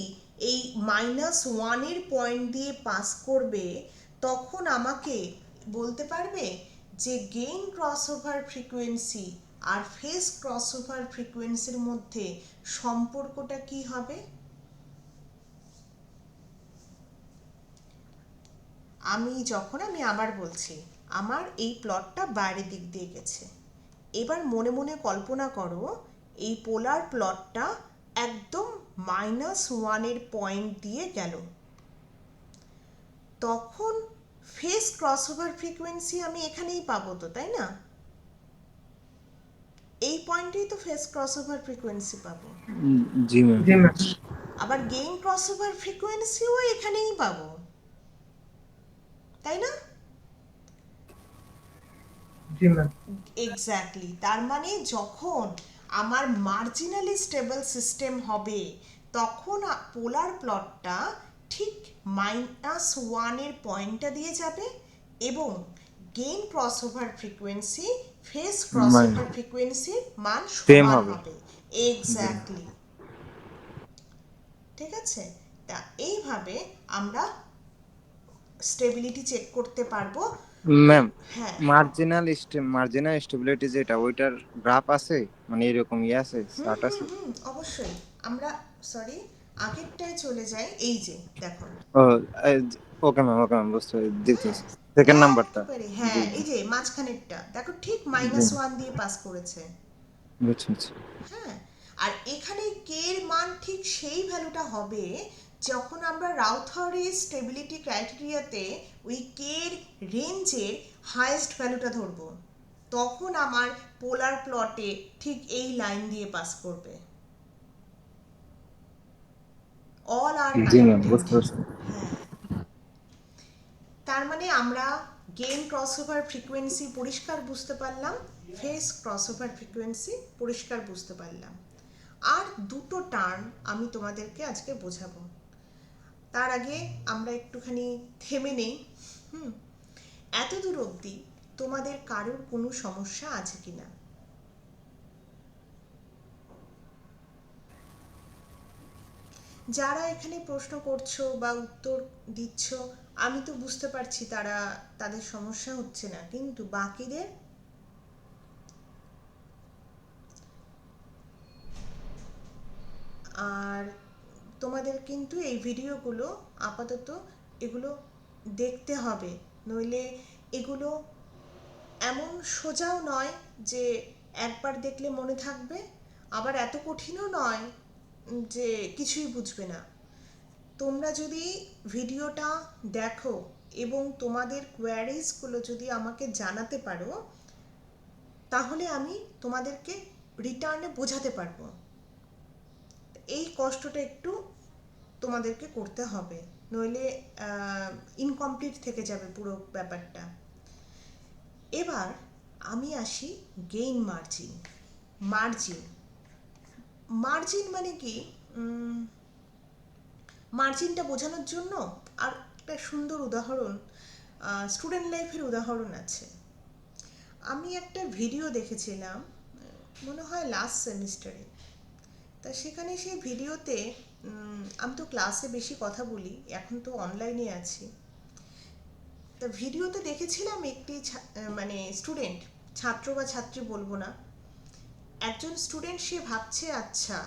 এই -1 পয়েন্ট দিয়ে পাস করবে, তখন আমাকে বলতে পারবে যে গেইন ক্রসওভার ফ্রিকোয়েন্সি আর ফেজ ক্রসওভার ফ্রিকোয়েন্সির মধ্যে সম্পর্কটা কি হবে। আমি আবার বলছি, আমার এই প্লটটা বাইরের দিক দিয়ে গেছে। এবার মনে মনে কল্পনা করো এই পোলার প্লটটা একদম -1 পয়েন্ট দিয়ে গেল, তখন ফেজ ক্রসওভার ফ্রিকোয়েন্সি আমি এখানেই পাবো তো, তাই না? এই পয়েন্টেই তো ফেজ ক্রসওভার ফ্রিকোয়েন্সি পাবো। জি ম্যাম। জি ম্যাম। আবার গেইন ক্রসওভার ফ্রিকোয়েন্সিও এখানেই পাবো, তাই না? জি ম্যাম। এক্স্যাক্টলি। তার মানে যখন আমার মার্জিনালি স্টেবল সিস্টেম হবে, তখন পোলার প্লটটা ঠিক -1 পয়েন্টটা দিয়ে যাবে এবং gain crossover frequency phase crossover ফ্রিকোয়েন্সির মান Same সমান হবে। হবে। এক্স্যাক্টলি। ঠিক আছে? তা এইভাবে আমরা স্টেবিলিটি চেক করতে পারবো। ম্যাম, হ্যাঁ, মার্জিনাল স্টেবিলিটি যেটা, ওইটার গ্রাফ আছে, মানে এরকম আছে, চার্ট আছে? অবশ্যই। আমরা আগেরটায় চলে যাই। এই যে দেখো, ও, ওকে ম্যাম, বুঝতে দিতেছি। সেকেন্ড নাম্বারটা। একেবারে জি হ্যাঁ, জি এই যে মাঝখানেরটা দেখো, ঠিক জি, -1 দিয়ে পাস করেছে। বুঝছি। হ্যাঁ, আর এখানে কে এর মান ঠিক সেই ভ্যালুটা হবে যখন আমরা রাউথারের স্টেবিলিটি ক্রাইটেরিয়াতে ওই কে এর রেঞ্জের হাইয়েস্ট ভ্যালুটা ধরবো। তখন আমার পোলার প্লটে ঠিক এই লাইন দিয়ে পাস করবে। অল আর জি ম্যাম, কানেক্টেড। বুঝতে পারছি। হ্যাঁ, তার মানে আমরা গেইন ক্রসওভার ফ্রিকোয়েন্সি পরিষ্কার বুঝতে পারলাম, ফেস ক্রসওভার ফ্রিকোয়েন্সি পরিষ্কার বুঝতে পারলাম। আর দুটো টার্ম আমি তোমাদেরকে আজকে বোঝাবো। তার আগে আমরা একটুখানি থেমে নেই। এত দূর অবধি তোমাদের কারোর কোনো সমস্যা আছে কিনা? যারা এখানে প্রশ্ন করছো বা উত্তর দিচ্ছ, আমি তো বুঝতে পারছি তাদের সমস্যা হচ্ছে না, কিন্তু বাকিদের? আর তোমাদের কিন্তু এই ভিডিওগুলো আপাতত এগুলো দেখতে হবে, নইলে এগুলো এমন সোজাও নয় যে একবার দেখলে মনে থাকবে, আবার এত কঠিনও নয় যে কিছুই বুঝবে না। তোমরা যদি ভিডিওটা দেখো এবং তোমাদের কোয়ারিজগুলো যদি আমাকে জানাতে পারো, তাহলে আমি তোমাদেরকে রিটার্নে বোঝাতে পারবো। এই কষ্টটা একটু তোমাদেরকে করতে হবে, নইলে ইনকমপ্লিট থেকে যাবে পুরো ব্যাপারটা। এবার আমি আসি গেইন মার্জিন। মার্জিন মার্জিন মানে কি? মার্জিনটা বোঝানোর জন্য আর একটা সুন্দর উদাহরণ, স্টুডেন্ট লাইফের উদাহরণ আছে। আমি একটা ভিডিও দেখেছিলাম, মনে হয় লাস্ট সেমিস্টারে। তা সেখানে সেই ভিডিওতে, আমি তো ক্লাসে বেশি কথা বলি, এখন তো অনলাইনে আছি। তা ভিডিওতে দেখেছিলাম একটি মানে স্টুডেন্ট, ছাত্র বা ছাত্রী বলবো না, একজন স্টুডেন্ট, সে ভাবছে আচ্ছা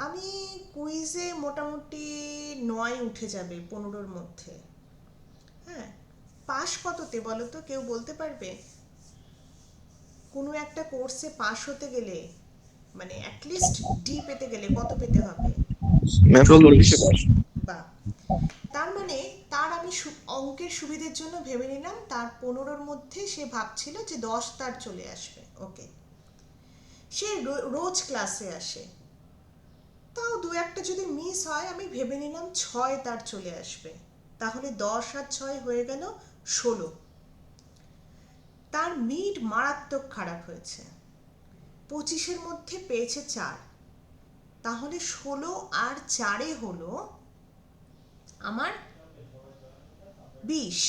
আমি কুইজে মোটামুটি 9 উঠে যাবে 15-র মধ্যে। হ্যাঁ, পাস কততে বলো তো, কেউ বলতে পারবে? কোনো একটা কোর্সে পাস হতে গেলে, মানে অ্যাটলিস্ট ডি পেতে গেলে কত পেতে হবে? ম্যাম 40-এ পাস। বা তার মানে আমি অঙ্কের সুবিধের জন্য ভেবে নিলাম তার 15-র মধ্যে সে ভাবছিল যে 10 তার চলে আসবে। ওকে, সে রোজ ক্লাসে আসে, তাও দু একটা যদি মিস হয় আমি ভেবে নিলাম 6 তার চলে আসবে, তাহলে 10 আর 6 হয়ে গেল 16। তার মিড মারাত্মক খারাপ হয়েছে, 25-এর মধ্যে পেয়েছে 4, তাহলে 16 আর 4-এ হলো আমার 20।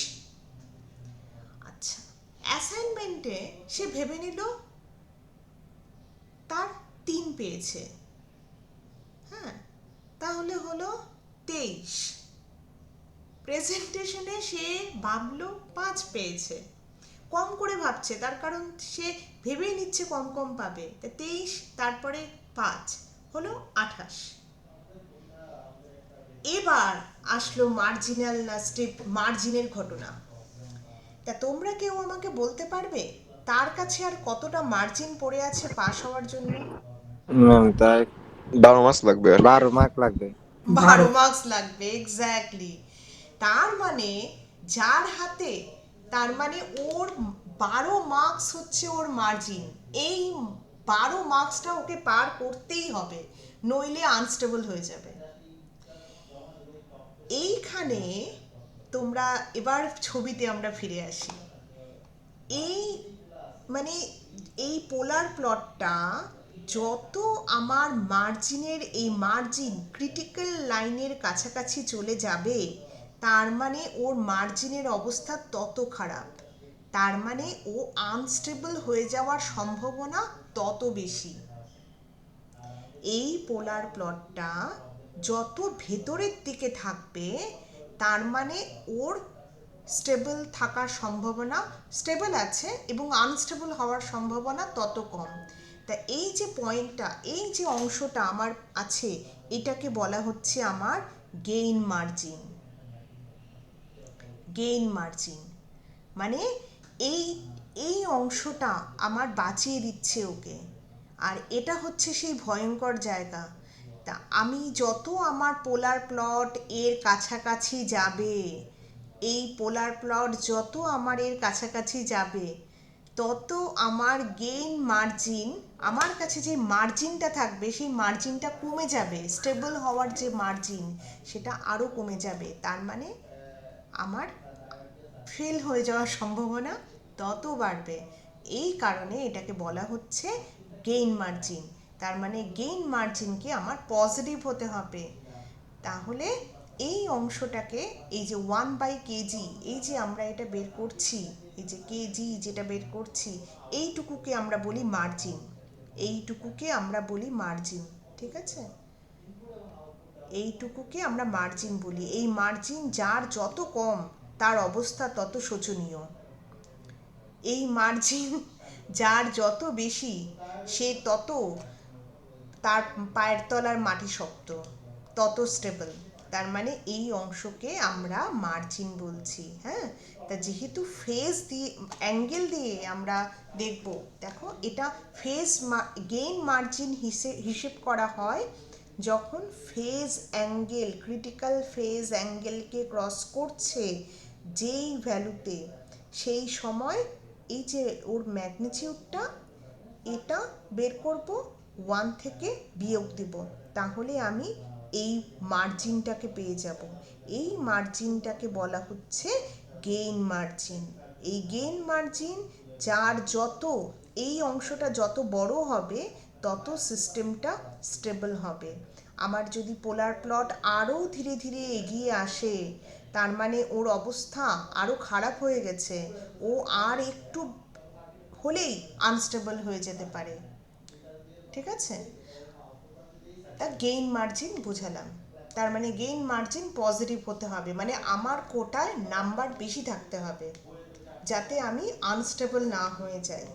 আচ্ছা, অ্যাসাইনমেন্টে সে ভেবে নিল তার 3 পেয়েছে, হ্যাঁ, তাহলে হলো 23। প্রেজেন্টেশনে সে ভাবলো 5 পেয়েছে, কম করে ভাবছে, তার কারণ সে ভেবেই নিচ্ছে কম কম পাবে। তা 23 তারপরে 5 হলো 28। এবার আসলো মার্জিনাল না স্টেপ মার্জিনের ঘটনা। তা তোমরা কেউ আমাকে বলতে পারবে তার কাছে আর কতটা মার্জিন পড়ে আছে পাস হওয়ার জন্য? ম্যাম তাই 12 মাস লাগবে আর 12 মার্ক লাগবে। 12 মার্কস লাগবে, এক্স্যাক্টলি। তার মানে যার হাতে, তার মানে ওর 12 মার্কস হচ্ছে ওর মার্জিন। এই 12 মার্কসটা ওকে পার করতেই হবে, নইলে আনস্টেবল হয়ে যাবে। এইখানে তোমরা এবার ছবিতে আমরা ফিরে আসি। এই মানে এই পোলার প্লটটা যত আমার মার্জিনের, এই মার্জিন ক্রিটিক্যাল লাইনের কাছাকাছি চলে যাবে, তার মানে ওর মার্জিনের অবস্থা তত খারাপ, তার মানে ও আনস্টেবল হয়ে যাওয়ার সম্ভাবনা তত বেশি। এই পোলার প্লটটা যত ভেতরের দিকে থাকবে, তার মানে ওর স্টেবল থাকার সম্ভাবনা, স্টেবল আছে এবং আনস্টেবল হওয়ার সম্ভাবনা তত কম। তা এই যে পয়েন্টটা, এই যে অংশটা আমার আছে, এটাকে বলা হচ্ছে আমার গেইন মার্জিন। গেইন মার্জিন মানে এই এই অংশটা আমার বাঁচিয়ে দিচ্ছে ওকে, আর এটা হচ্ছে সেই ভয়ঙ্কর জায়গা। তা আমি যত আমার পোলার প্লট এর কাছাকাছি যাবে, এই পোলার প্লট যত আমার এর কাছাকাছি যাবে, তত আমার গেইন মার্জিন, আমার কাছে যে মার্জিনটা থাকবে সেই মার্জিনটা কমে যাবে, স্টেবল হওয়ার যে মার্জিন সেটা আরও কমে যাবে। তার মানে আমার ফেল হয়ে যাওয়ার সম্ভাবনা তত বাড়বে। এই কারণে এটাকে বলা হচ্ছে গেইন মার্জিন। তার মানে গেইন মার্জিনকে আমার পজিটিভ হতে হবে। তাহলে এই অংশটাকে, এই যে 1/kg, এই যে আমরা এটা বের করছি, এই যে কেজি যেটা বের করছি, এইটুকুকে আমরা বলি মার্জিন, এইটুকুকে আমরা বলি মার্জিন। ঠিক আছে, এইটুকুকে আমরা মার্জিন বলি। এই মার্জিন যার যত কম তার অবস্থা তত শোচনীয়। এই মার্জিন যার যত বেশি সে তত, তার পায়ের তলার মাটি শক্ত, তত স্টেবল। তার মানে এই অংশকে আমরা মার্জিন বলছি। হ্যাঁ, তা যেহেতু ফেজ দিয়ে, অ্যাঙ্গেল দিয়ে আমরা দেখব, দেখো এটা ফেজ গেইন মার্জিন হিসেব করা হয় যখন ফেজ অ্যাঙ্গেল, ক্রিটিক্যাল ফেজ অ্যাঙ্গেলকে ক্রস করছে যেই ভ্যালুতে, সেই সময় এই যে ওর ম্যাগনিটিউডটা, এটা বের করব, 1 থেকে বিয়োগ দেব, তাহলে আমি এই মার্জিনটাকে পেয়ে যাব। এই মার্জিনটাকে বলা হচ্ছে গেইন মার্জিন। এই গেইন মার্জিন যার যত, এই অংশটা যত বড় হবে তত সিস্টেমটা স্টেবল হবে। আমার যদি পোলার প্লট আরও ধীরে ধীরে এগিয়ে আসে, তার মানে ওর অবস্থা আরও খারাপ হয়ে গেছে, ও আর একটু হলেই আনস্টেবল হয়ে যেতে পারে। ঠিক আছে, তা গেইন মার্জিন বোঝালাম। তার মানে গেইন মার্জিন পজিটিভ হতে হবে, মানে আমার কোটায় নাম্বার বেশি থাকতে হবে যাতে আমি আনস্টেবল না হয়ে যাই।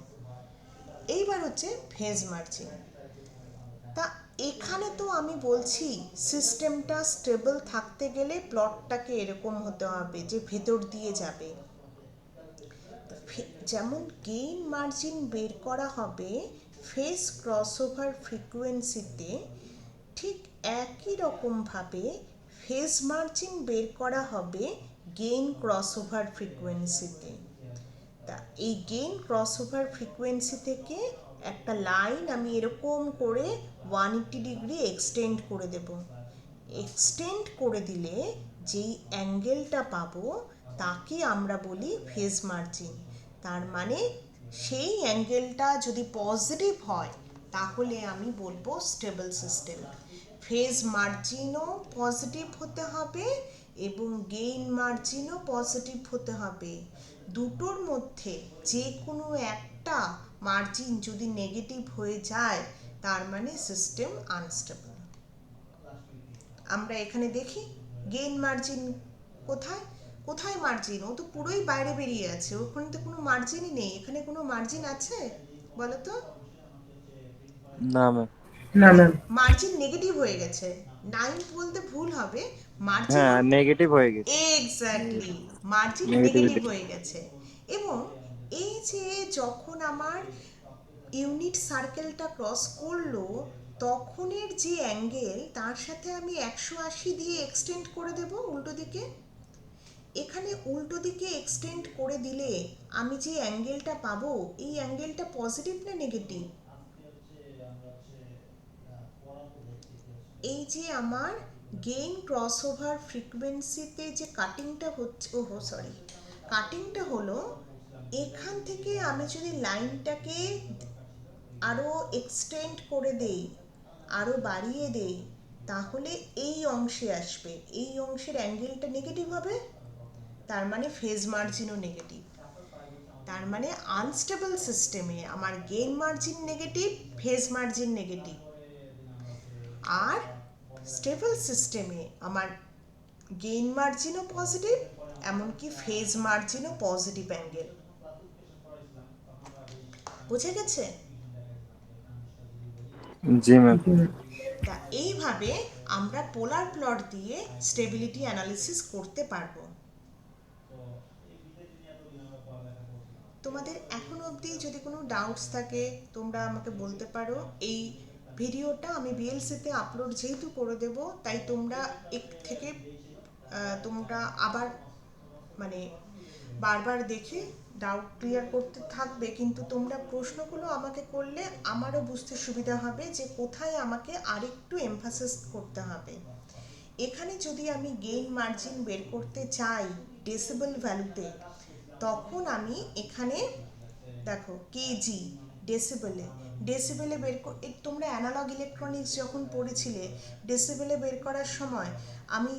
এইবার হচ্ছে ফেজ মার্জিন। তা এখানে তো আমি বলছি সিস্টেমটা স্টেবল থাকতে গেলে প্লটটাকে এরকম হতে হবে যে ভেতর দিয়ে যাবে। যেমন গেইন মার্জিন বের করা হবে ফেজ ক্রসওভার ফ্রিকোয়েন্সিতে, ঠিক একই রকমভাবে ফেজ মার্জিন বের করা হবে গেইন ক্রসওভার ফ্রিকোয়েন্সিতে। তা এই গেইন ক্রসওভার ফ্রিকোয়েন্সি থেকে একটা লাইন আমি এরকম করে 180 ডিগ্রি এক্সটেন্ড করে দেব। এক্সটেন্ড করে দিলে যেই অ্যাঙ্গেলটা পাবো তাকে আমরা বলি ফেজ মার্জিন। তার মানে সেই অ্যাঙ্গেলটা যদি পজিটিভ হয় তাহলে আমি বলবো স্টেবল সিস্টেম। ফেজ মার্জিনও পজিটিভ হতে হবে এবং গেইন মার্জিনও পজিটিভ হতে হবে। দুটোর মধ্যে যে কোনো একটা মার্জিন যদি নেগেটিভ হয়ে যায় তার মানে সিস্টেম আনস্টেবল। আমরা এখানে দেখি গেইন মার্জিন কোথায়, কোথায় মার্জিন, ও তো পুরোই বাইরে বেরিয়ে আছে, ওখানে তো কোনো মার্জিনই নেই। এখানে কোনো মার্জিন আছে বলো তো? না ম্যাম। না ম্যাম। মার্জিন নেগেটিভ হয়ে গেছে, 9 বলতে ভুল হবে, মার্জিন হ্যাঁ, নেগেটিভ হয়ে গেছে। Exactly margin negative negativity. হয়ে গেছে। এবং এই যে যখন আমার ইউনিট সার্কেলটা ক্রস করলো তখনের যে অ্যাঙ্গেল, তার সাথে আমি 180 দিয়ে এক্সটেন্ড করে দেব উল্টো দিকে। এখানে উল্টো দিকে এক্সটেন্ড করে দিলে আমি যে অ্যাঙ্গেলটা পাবো, এই অ্যাঙ্গেলটা পজিটিভ না নেগেটিভ? এই যে আমার গেইন ক্রসওভার ফ্রিকোয়েন্সিতে যে কাটিংটা হচ্ছে, ওহো সরি, কাটিংটা হলো এখান থেকে আমি যদি লাইনটাকে আরও এক্সটেন্ড করে দেই, আরও বাড়িয়ে দেই, তাহলে এই অংশে আসবে, এই অংশের অ্যাঙ্গেলটা নেগেটিভ হবে, তার মানে ফেজ মার্জিনও নেগেটিভ। তার মানে আনস্টেবল সিস্টেমে আমার gain margin negative, phase margin negative. আর স্টেবল সিস্টেমে আমার গেইন মার্জিনও পজিটিভ, এমনকি ফেজ মার্জিনও পজিটিভ অ্যাঙ্গেল। বুঝে গেছে? জি ম্যাম। তা এইভাবে আমরা পোলার প্লট দিয়ে স্টেবিলিটি অ্যানালিসিস করতে পারবো। তোমাদের এখনো অবধি যদি কোনো ডাউটস থাকে তোমরা আমাকে বলতে পারো। এই ভিডিওটা আমি বিএলসিতে আপলোড যেহেতু করে দেব, তাই তোমরা এক থেকে তোমরা আবার মানে বারবার দেখে ডাউট ক্লিয়ার করতে থাকবে, কিন্তু তোমরা প্রশ্নগুলো আমাকে করলে আমারও বুঝতে সুবিধা হবে যে কোথায় আমাকে আরেকটু এমফাসিস করতে হবে। এখানে যদি আমি গেইন মার্জিন বের করতে চাই ডেসিবেল ভ্যালুতে, তখন আমি এখানে দেখো কেজি ডেসিবেলে তোমরা অ্যানালগ ইলেকট্রনিক্স যখন পড়েছিলে, ডেসিবেলে বের করার সময় আমি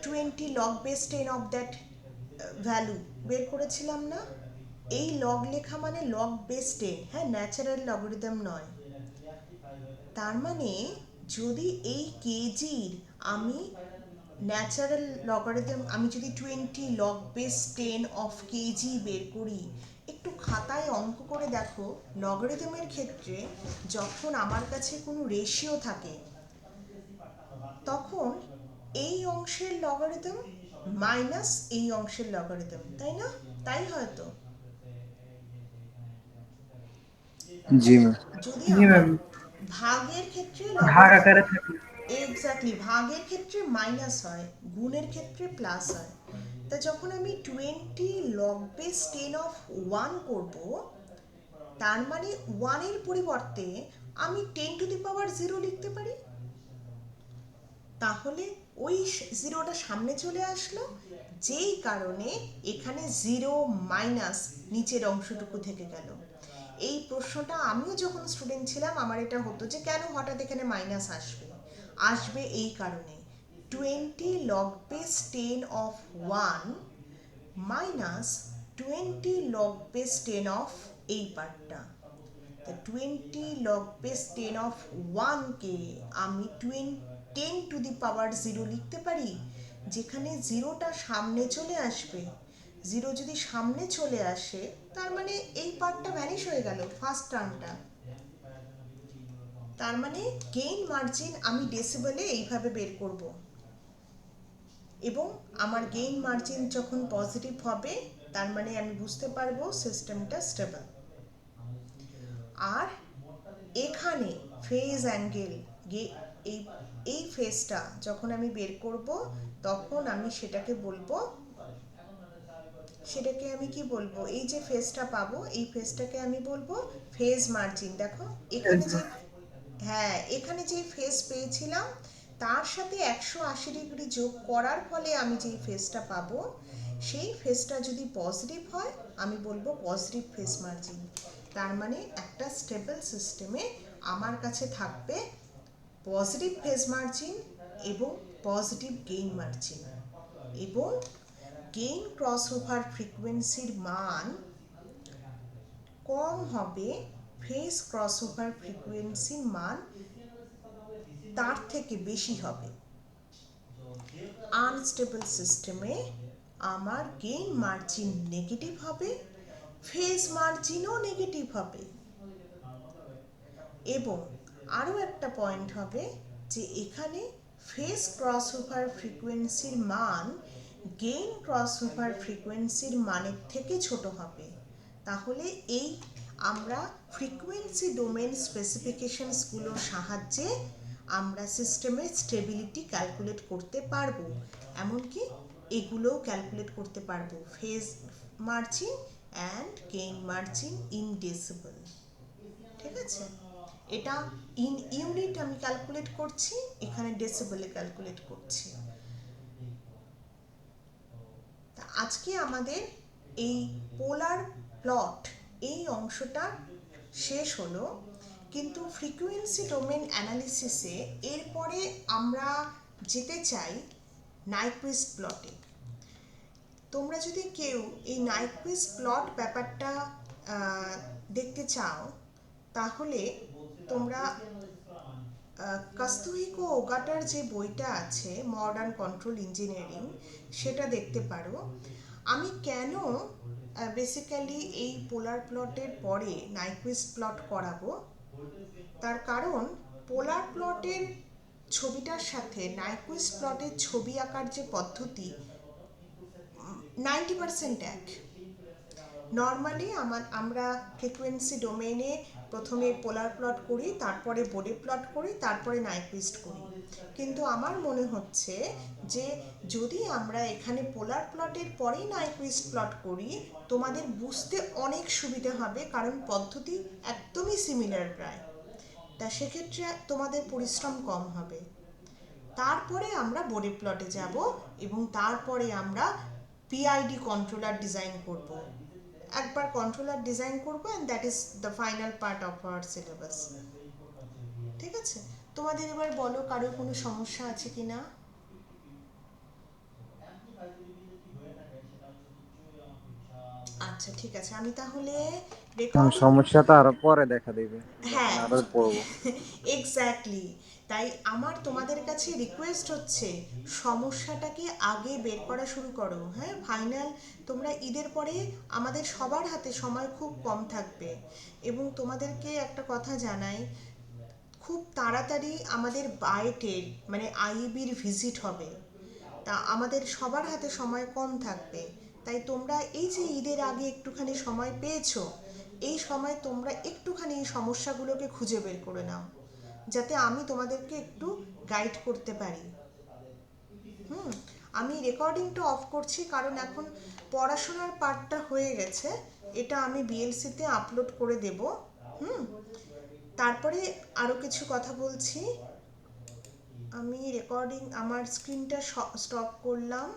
20 log base 10 of that value বের করেছিলাম না? এই লগ লেখা মানে লগ বেস 10, হ্যাঁ, ন্যাচারাল লগারিদম নয়। তার মানে যদি এই কেজির আমি ন্যাচারাল লগারিদম, আমি যদি 20 লগ বেস 10 অফ কেজি বের করি, একটু খাতায় অঙ্ক করে দেখো, লগারিদমের ক্ষেত্রে যখন আমার কাছে কোনো রেশিও থাকে তখন এই অংশের লগারিদম মাইনাস এই অংশের লগারিদম, তাই না? তাই হয়তো জি ম্যাম। যদি জি আমার ম্যাম, ভাগের ক্ষেত্রে ভাগ আকারে থাকে। এক্স্যাক্টলি ভাগের ক্ষেত্রে মাইনাস হয়, গুণের ক্ষেত্রে প্লাস হয়। তা যখন আমি 20 লগ বেস 10 অফ 1 করব, তার মানে 1 এর পরিবর্তে আমি 10 টু দি পাওয়ার 0 লিখতে পারি। তাহলে ওই জিরোটা সামনে চলে আসলো, যেই কারণে এখানে 0 মাইনাস নিচের অংশটুকু থেকে গেল। এই প্রশ্নটা আমিও যখন স্টুডেন্ট ছিলাম আমার এটা হতো যে কেন হঠাৎ এখানে মাইনাস আসবে এই কারণে 20 log base 10 of 1 minus 20 log base 10 of এই পার্টটা। 20 লগ বেস 10 অফ 1 কে আমি 10 টু দি পাওয়ার 0 লিখতে পারি, যেখানে জিরোটা সামনে চলে আসবে। জিরো যদি সামনে চলে আসে তার মানে এই পার্টটা ভ্যানিশ হয়ে গেল, ফার্স্ট টার্মটা। তার মানে গেইন মার্জিন আমি ডেসিবেলে এইভাবে বের করব, এবং আমার গেইন মার্জিন যখন পজিটিভ হবে তার মানে আমি বুঝতে পারবো সিস্টেমটা স্টেবল। আর এখানে ফেজ অ্যাঙ্গেল এই এই ফেজটা যখন আমি বের করব তখন আমি সেটাকে আমি কি বলবো, এই যে ফেজটা পাবো এই ফেজটাকে আমি বলবো ফেজ মার্জিন। দেখো এখানে যে, হ্যাঁ, এখানে যে ফেজ পেয়েছিলাম তার সাথে 180 ডিগ্রি যোগ করার ফলে আমি যেই ফেজটা পাবো, সেই ফেজটা যদি পজিটিভ হয় আমি বলবো পজিটিভ ফেজ মার্জিন। তার মানে একটা স্টেবল সিস্টেমে আমার কাছে থাকবে পজিটিভ ফেজ মার্জিন এবং পজিটিভ গেইন মার্জিন, এবং গেইন ক্রসওভার ফ্রিকোয়েন্সির মান কম হবে ফেজ ক্রসওভার ফ্রিকোয়েন্সির মান তার থেকে বেশি হবে। আনস্টেবল সিস্টেমে আমার গেইন মার্জিন নেগেটিভ হবে, ফেজ মার্জিনও নেগেটিভ হবে। এবং আরও একটা পয়েন্ট হবে যে এখানে ফেজ ক্রসওভার ফ্রিকোয়েন্সির মান গেইন ক্রসওভার ফ্রিকোয়েন্সির মানের থেকে ছোট হবে। তাহলে এই আমরা ফ্রিকোয়েন্সি ডোমেন স্পেসিফিকেশনসগুলোর সাহায্যে আমরা সিস্টেমের স্টেবিলিটি ক্যালকুলেট করতে পারবো, এমনকি এগুলোও ক্যালকুলেট করতে পারবো, phase margin and gain margin in decibel. ঠিক আছে, এটা ইন ইউনিট আমি ক্যালকুলেট করছি, এখানে ডেসিবেলে ক্যালকুলেট করছি। তা আজকে আমাদের এই পোলার প্লট এই অংশটা শেষ হলো, কিন্তু ফ্রিকোয়েন্সি ডোমেন অ্যানালিসিসে এরপরে আমরা যেতে চাই নাইকুইস্ট প্লটে। তোমরা যদি কেউ এই নাইকুইস্ট প্লট ব্যাপারটা দেখতে চাও তাহলে তোমরা কাস্তুহিকো ওগাটার যে বইটা আছে মডার্ন কন্ট্রোল ইঞ্জিনিয়ারিং, সেটা দেখতে পারো। আমি কেন বেসিক্যালি এই পোলার প্লটের পরে নাইকুইস্ট প্লট করাবো, তার কারণ পোলার প্লটের ছবিটার সাথে নাইকুইস্ট প্লটের ছবি আঁকার যে পদ্ধতি 90% এক। নর্মালি আমরা ফ্রিকোয়েন্সি ডোমেইনে প্রথমে পোলার প্লট করি, তারপরে বোডে প্লট করি, তারপরে নাইকুইস্ট করি। কিন্তু আমার মনে হচ্ছে যে যদি আমরা এখানে পোলার প্লটের পরেই নাইকুইস্ট প্লট করি তোমাদের বুঝতে অনেক সুবিধা হবে, কারণ পদ্ধতি একদমই সিমিলার প্রায়। তা সেক্ষেত্রে তোমাদের পরিশ্রম কম হবে। তারপরে আমরা বোরে প্লটে যাব এবং তারপরে আমরা পিআইডি কন্ট্রোলার ডিজাইন করব। একবার কন্ট্রোলার ডিজাইন করব and that is the final part of our syllabus. ঠিক আছে, তোমাদের এবার বলো কারোর কোনো সমস্যা আছে কি না? আচ্ছা ঠিক আছে, আমি তাহলে রেকর্ডিং, সমস্যাটা আরো পরে দেখা দেবে, হ্যাঁ আরো পড়বো। এক্স্যাক্টলি, তাই আমার তোমাদের কাছে রিকোয়েস্ট হচ্ছে সমস্যাটাকে আগে বের করা শুরু করো। হ্যাঁ, ফাইনাল তোমরা ঈদের পরে আমাদের সবার হাতে সময় খুব কম থাকবে, এবং তোমাদেরকে একটা কথা জানাই, খুব তাড়াতাড়ি আমাদের বায়োটের মানে আইইবির ভিজিট হবে। তা আমাদের সবার হাতে সময় কম থাকবে, তাই তোমরা এই যে ঈদের আগে একটুখানি সময় পেয়েছো, এই সময় তোমরা একটুখানি এই সমস্যাগুলোকে খুঁজে বের করে নাও, যাতে আমি তোমাদেরকে একটু গাইড করতে পারি। হুম, আমি রেকর্ডিংটা অফ করছি কারণ এখন পড়াশোনার পার্টটা হয়ে গেছে, এটা আমি বিএলসিতে আপলোড করে দেব। হুম, তারপরে আরও কিছু কথা বলছি। আমি রেকর্ডিং আমার স্ক্রিনটা স্টপ করলাম।